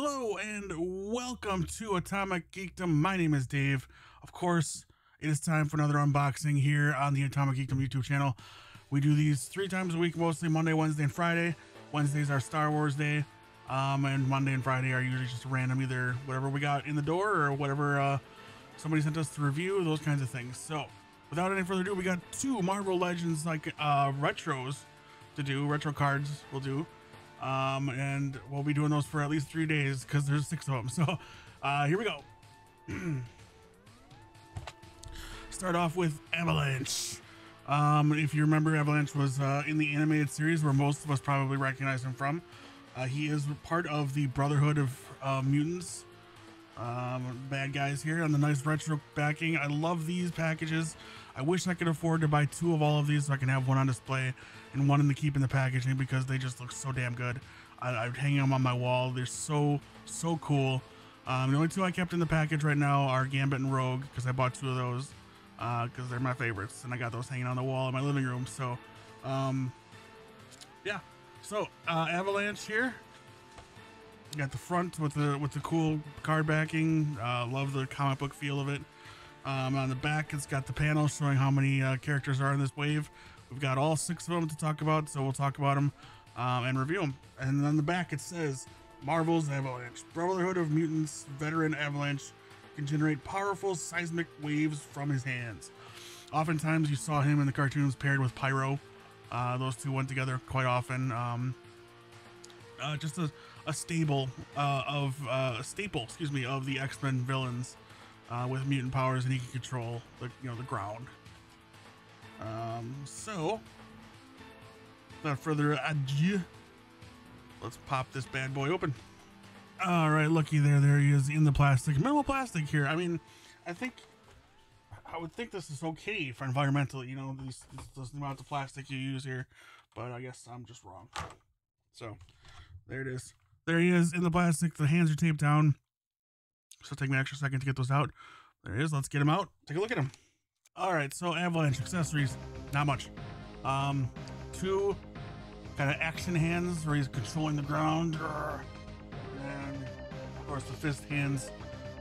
Hello and welcome to Atomic Geekdom. My name is Dave. Of course, it is time for another unboxing here on the Atomic Geekdom YouTube channel. We do these 3 times a week, mostly Monday, Wednesday, and Friday. Wednesday's our Star Wars day, and Monday and Friday are usually just random, either whatever we got in the door or whatever somebody sent us to review, those kinds of things. So, without any further ado, we got 2 Marvel Legends retros to do, retro cards we'll do. And we'll be doing those for at least 3 days because there's 6 of them. So here we go. Start off with Avalanche. If you remember, Avalanche was in the animated series where most of us probably recognize him from. He is part of the Brotherhood of Mutants, bad guys here on the nice retro backing. I love these packages. I wish I could afford to buy 2 of all of these so I can have one on display and one in the keep in the packaging because they just look so damn good. I'd hang them on my wall. They're so cool. The only 2 I kept in the package right now are Gambit and Rogue because I bought 2 of those because they're my favorites, and I got those hanging on the wall in my living room. So yeah, so Avalanche here. Got the front with the cool card backing. Love the comic book feel of it. On the back, it's got the panel showing how many characters are in this wave. We've got all 6 of them to talk about, so we'll talk about them and review them. And on the back, it says Marvel's Avalanche. Brotherhood of Mutants veteran Avalanche can generate powerful seismic waves from his hands. Oftentimes, you saw him in the cartoons paired with Pyro. Those 2 went together quite often. Just a staple of the X-Men villains. With mutant powers, and he can control the ground. So without further ado, let's pop this bad boy open. All right, looky there he is in the plastic, minimal plastic here. I mean, I would think this is okay for environmentally, this amount of plastic you use here, but I guess I'm just wrong. So there it is. There he is in the plastic. The hands are taped down. So take me an extra second to get those out. There it is. Let's get him out. Take a look at him. All right, so Avalanche accessories, not much. 2 kind of action hands where he's controlling the ground, and of course the fist hands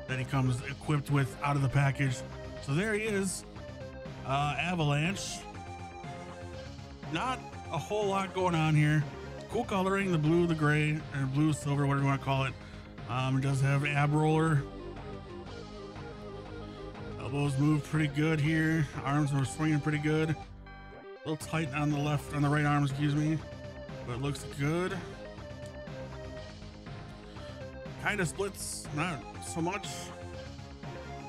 that he comes equipped with out of the package. So there he is, Avalanche. Not a whole lot going on here. Cool coloring, the blue, the gray, or blue, silver, whatever you want to call it. It does have ab roller. Elbows move pretty good here. Arms are swinging pretty good. A little tight on the right arm, excuse me, but it looks good. Kind of splits, not so much.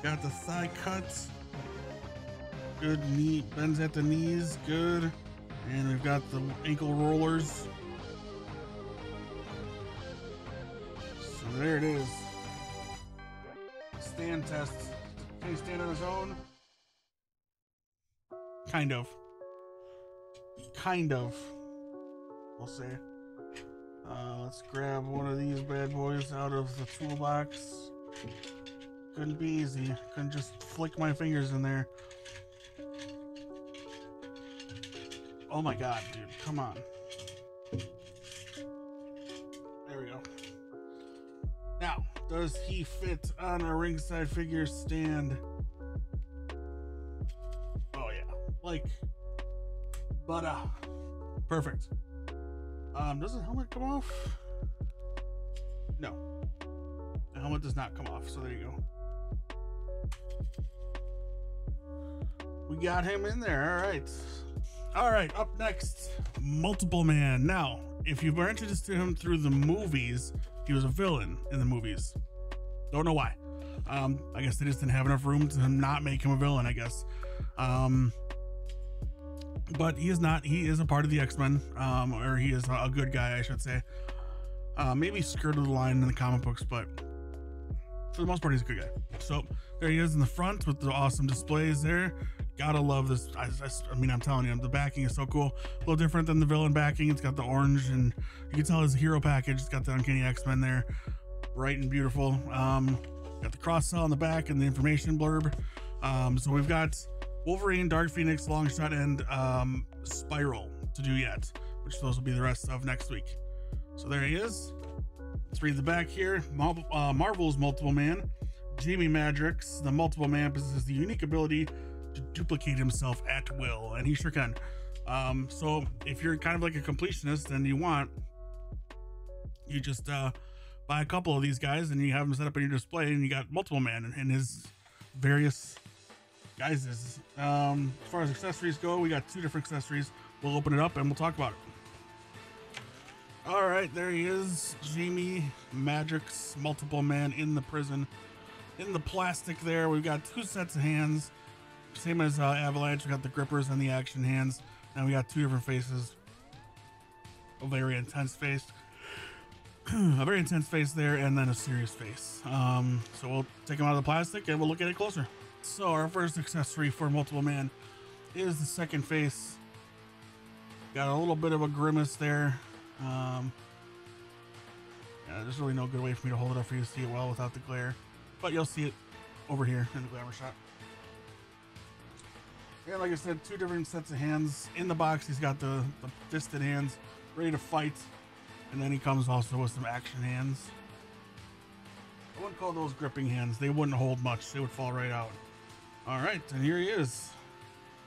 Got the thigh cut. Good knee, bends at the knees, good. And we've got the ankle rollers. So there it is. Stand test. Can he stand on his own? Kind of. We'll see. Let's grab one of these bad boys out of the toolbox. Couldn't be easy. Couldn't just flick my fingers in there. Oh my god, dude. Come on. There we go. Now, does he fit on a ringside figure stand? Oh yeah, like butter. Perfect. Does the helmet come off? No, the helmet does not come off. So there you go. We got him in there. All right. Up next, Multiple Man. Now, if you were introduced to him through the movies, he was a villain in the movies. Don't know why. I guess they just didn't have enough room to not make him a villain, I guess. But he is not. He is a part of the X-Men, or he is a good guy, I should say. Maybe skirted the line in the comic books, but for the most part, he's a good guy. So there he is in the front with the awesome displays there. Gotta love this. I mean, I'm telling you, the backing is so cool. A little different than the villain backing. It's got the orange, and you can tell it's a hero package. It's got the Uncanny X-Men there, bright and beautiful. Got the cross cell on the back and the information blurb. So we've got Wolverine, Dark Phoenix, Longshot, and Spiral to do yet, which those will be the rest of next week. So there he is. Let's read the back here. Marvel's Multiple Man. Jamie Madrox, the Multiple Man, possesses the unique ability to duplicate himself at will, and he sure can. So if you're kind of like a completionist and you just buy a couple of these guys and you have them set up in your display, and you got Multiple Man and his various guises. As far as accessories go, we got 2 different accessories. We'll open it up and we'll talk about it. All right, there he is, Jamie Madrox, Multiple Man in the prison. In the plastic there, we've got 2 sets of hands, same as Avalanche. We got the grippers and the action hands. Now we got 2 different faces. A very intense face, a very intense face there, and then a serious face. So we'll take them out of the plastic and we'll look at it closer. So our first accessory for Multiple Man is the second face. Got a little bit of a grimace there. Yeah, there's really no good way for me to hold it up for you to see it well without the glare, but you'll see it over here in the glamour shot. And like I said, 2 different sets of hands in the box. He's got the fisted hands ready to fight, and then he comes also with some action hands. I wouldn't call those gripping hands. They wouldn't hold much. They would fall right out. All right, and here he is.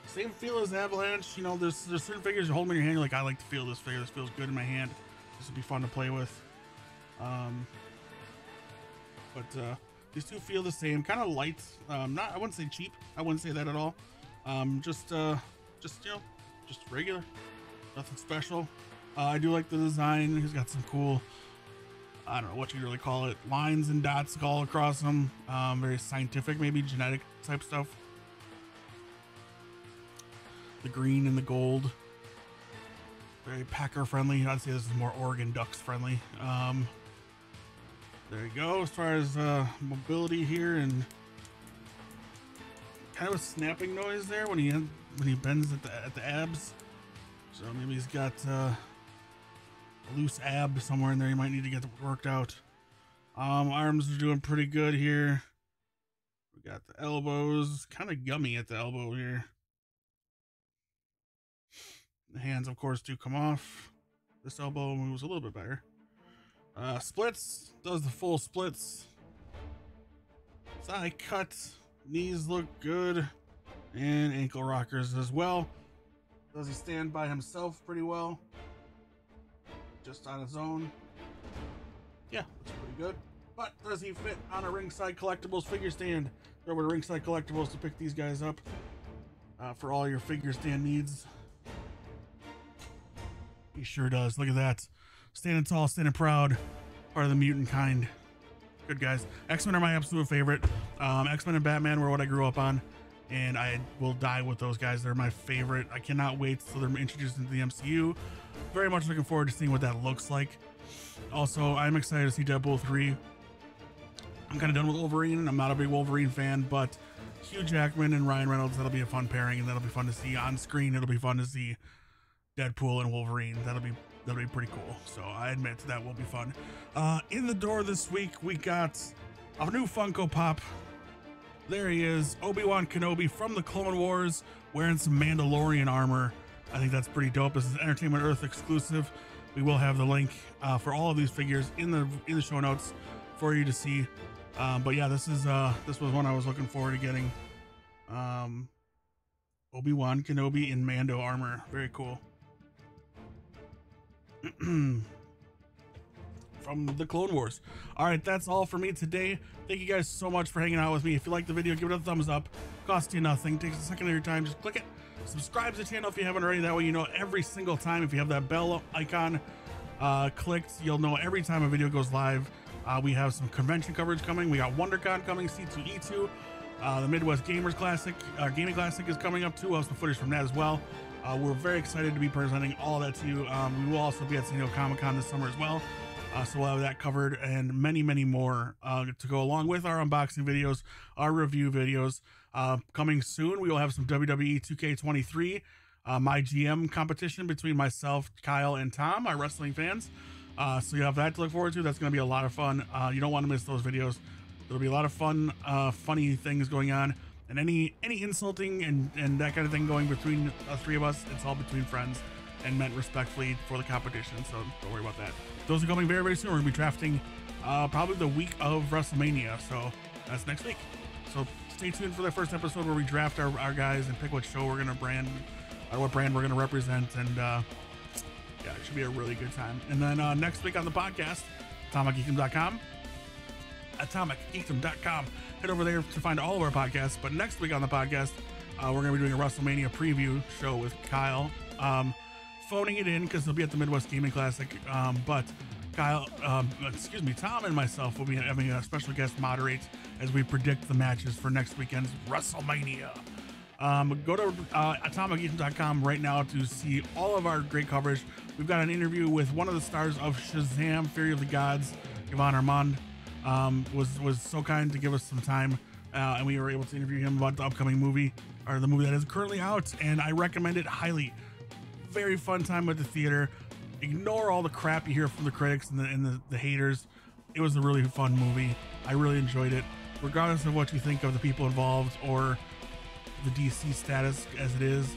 Same feel as Avalanche. You know, there's certain figures you hold them in your hand, you're like, I like to feel this figure. This feels good in my hand. This would be fun to play with. These 2 feel the same, kind of light. I wouldn't say cheap. I wouldn't say that at all. Just you know, just regular. Nothing special. I do like the design. He's got some cool, I don't know what you'd really call it, lines and dots all across them. Very scientific, maybe genetic type stuff. The green and the gold, very Packer friendly. I'd say this is more Oregon Ducks friendly. There you go. As far as mobility here, and kind of a snapping noise there when he bends at the abs. So maybe he's got a loose ab somewhere in there. You might need to get worked out. Arms are doing pretty good here. We got the elbows, kind of gummy at the elbow here. The hands, of course, do come off. This elbow moves a little bit better. Splits, does the full splits. Thigh cut, knees look good, and ankle rockers as well. Does he stand by himself pretty well? Just on his own? Yeah, looks pretty good. But does he fit on a Ringside Collectibles figure stand? Go over to Ringside Collectibles to pick these guys up for all your figure stand needs. He sure does. Look at that. Standing tall, standing proud. Part of the mutant kind. Good guys. X-Men are my absolute favorite. X-Men and Batman were what I grew up on, and I will die with those guys. They're my favorite. I cannot wait till they're introduced into the MCU. Very much looking forward to seeing what that looks like. Also, I'm excited to see Deadpool 3. I'm kind of done with Wolverine. I'm not a big Wolverine fan, but Hugh Jackman and Ryan Reynolds, that'll be a fun pairing, and that'll be fun to see on screen. It'll be fun to see Deadpool and Wolverine. That'll be pretty cool. So I admit that will be fun. In the door this week, we got a new Funko Pop. There he is, Obi-Wan Kenobi from the Clone Wars, wearing some Mandalorian armor. I think that's pretty dope. This is Entertainment Earth exclusive. We will have the link for all of these figures in the show notes for you to see. But yeah, this was one I was looking forward to getting. Obi-Wan Kenobi in Mando armor. Very cool. From the Clone Wars. All right, that's all for me today. Thank you guys so much for hanging out with me. If you like the video, give it a thumbs up. Costs you nothing. Takes a second of your time. Just click it. Subscribe to the channel if you haven't already. That way you know every single time. If you have that bell icon clicked, you'll know every time a video goes live. We have some convention coverage coming. We got WonderCon coming, C2E2. The Midwest Gamers Classic, Gaming Classic is coming up too. We'll have some footage from that as well. We're very excited to be presenting all that to you. We will also be at San Diego Comic-Con this summer as well. So we'll have that covered and many, many more to go along with our unboxing videos, our review videos. Coming soon, we will have some WWE 2K23, my GM competition between myself, Kyle, and Tom, our wrestling fans. So you have that to look forward to. That's going to be a lot of fun. You don't want to miss those videos. There'll be a lot of fun, funny things going on. And any insulting and that kind of thing going between the three of us, it's all between friends. and meant respectfully for the competition. So don't worry about that. Those are coming very, very soon. We're gonna be drafting probably the week of WrestleMania. So that's next week. So stay tuned for the first episode where we draft our guys and pick what show we're gonna brand, or what brand we're gonna represent. And yeah, it should be a really good time. And then next week on the podcast, AtomicGeekdom.com. AtomicGeekdom.com. Head over there to find all of our podcasts. But next week on the podcast, we're going to be doing a WrestleMania preview show with Kyle. Phoning it in because he'll be at the Midwest Gaming Classic. But Kyle, Tom and myself will be having a special guest moderate as we predict the matches for next weekend's WrestleMania. Go to AtomicGeekdom.com right now to see all of our great coverage. We've got an interview with one of the stars of Shazam! Fury of the Gods, Yvonne Armand. Was so kind to give us some time, and we were able to interview him about the upcoming movie, or the movie that is currently out, and I recommend it highly. Very fun time at the theater. Ignore all the crap you hear from the critics and the haters. It was a really fun movie. I really enjoyed it, regardless of what you think of the people involved or the DC status as it is.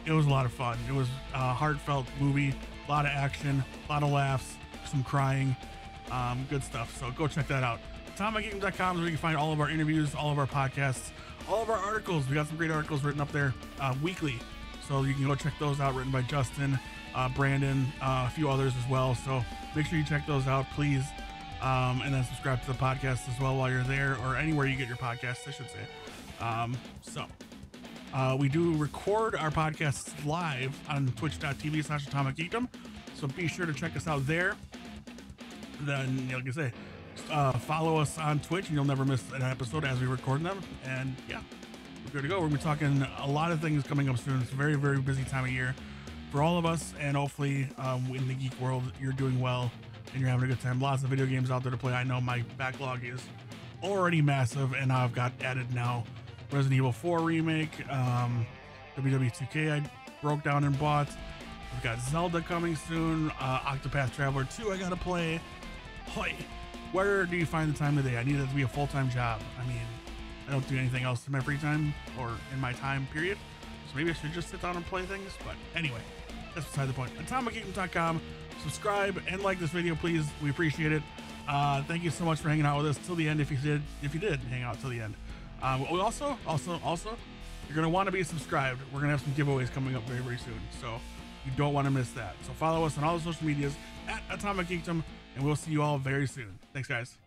It was a lot of fun. It was a heartfelt movie, a lot of action, a lot of laughs, some crying. Good stuff. So go check that out. AtomicGeekdom.com is where you can find all of our interviews, all of our podcasts, all of our articles. We got some great articles written up there weekly. So you can go check those out, written by Justin, Brandon, a few others as well. So make sure you check those out, please. And then subscribe to the podcast as well while you're there, or anywhere you get your podcasts, I should say. We do record our podcasts live on twitch.tv/AtomicGeekdom. So be sure to check us out there. Then, like I say, follow us on Twitch and you'll never miss an episode as we record them. And yeah, we're good to go. We're gonna be talking a lot of things coming up soon. It's a very, very busy time of year for all of us, and hopefully in the geek world you're doing well and you're having a good time. Lots of video games out there to play. I know my backlog is already massive, and I've got added now Resident Evil 4 remake, WWE 2K I broke down and bought. We've got Zelda coming soon, Octopath Traveler 2 I gotta play. Hoy, where do you find the time today? I need it to be a full-time job. I mean, I don't do anything else in my free time or in my time period, so maybe I should just sit down and play things. But anyway, that's beside the point. AtomicGeekdom.com. Subscribe and like this video, please. We appreciate it. Thank you so much for hanging out with us till the end. If you did hang out till the end. We also, you're gonna want to be subscribed. We're gonna have some giveaways coming up very, very soon, so you don't want to miss that. So follow us on all the social medias at Atomic Geekdom, and we'll see you all very soon. Thanks, guys.